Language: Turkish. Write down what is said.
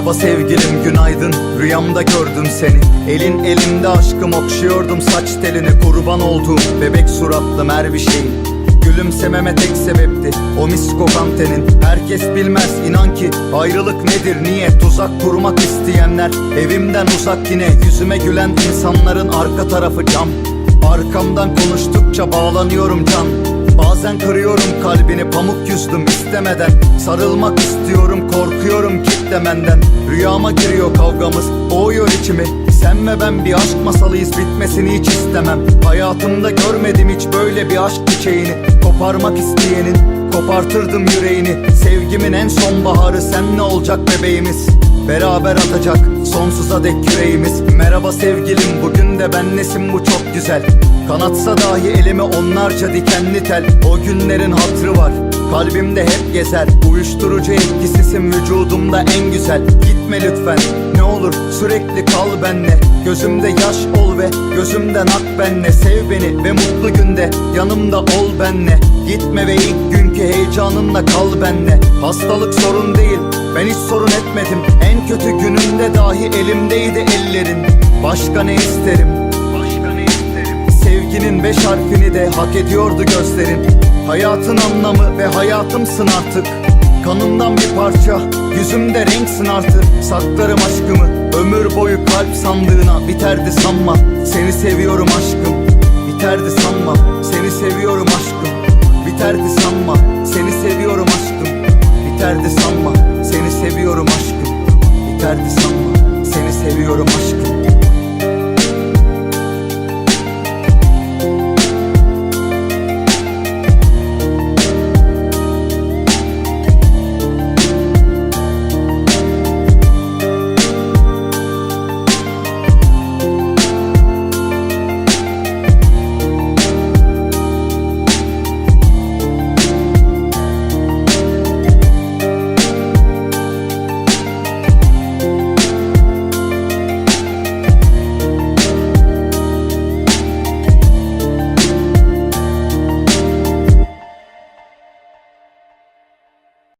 Merhaba sevgilim, günaydın. Rüyamda gördüm seni. Elin elimde aşkım, okşuyordum saç telini. Kurban olduğum bebek suratlı mervişeyin. Gülümsememe tek sebepti o mis kokan tenin. Herkes bilmez inan ki ayrılık nedir, niye tuzak kurmak isteyenler evimden uzak. Yine yüzüme gülen insanların arka tarafı cam. Arkamdan konuştukça bağlanıyorum can. Bazen kırıyorum kalbini, pamuk yüzdüm istemeden. Sarılmak istiyorum, korkuyorum kitlemenden. Rüyama giriyor kavgamız, boğuyor içimi. Sen ve ben bir aşk masalıyız, bitmesini hiç istemem. Hayatımda görmedim hiç böyle bir aşk çiçeğini. Koparmak isteyenin kopartırdım yüreğini. Sevgimin en son baharı, sen ne olacak bebeğimiz? Beraber atacak sonsuza dek yüreğimiz. Merhaba sevgilim, bugün de ben nesin, bu çok güzel. Kanatsa dahi elime onlarca dikenli tel. O günlerin hatırı var, kalbimde hep gezer. Uyuşturucu etkisisin, vücudumda en güzel. Gitme lütfen, ne olur sürekli kal benle. Gözümde yaş ol ve gözümden ak benle. Sev beni ve mutlu günde yanımda ol benle. Gitme ve ilk günkü heyecanınla kal benle. Hastalık sorun değil, ben hiç sorun etmedim. En kötü günümde dahi elimdeydi ellerin. Başka ne isterim? Sevginin 5 harfini de hak ediyordu gözlerin. Hayatın anlamı ve hayatımsın artık. Kanımdan bir parça, yüzümde renksin artık. Saklarım aşkımı ömür boyu kalp sandığına. Biterdi sanma, seni seviyorum aşkım. Biterdi sanma, seni seviyorum aşkım. Biterdi sanma, seni seviyorum aşkım. Biterdi sanma, seni seviyorum aşkım. Biterdi sanma, seni seviyorum aşkım.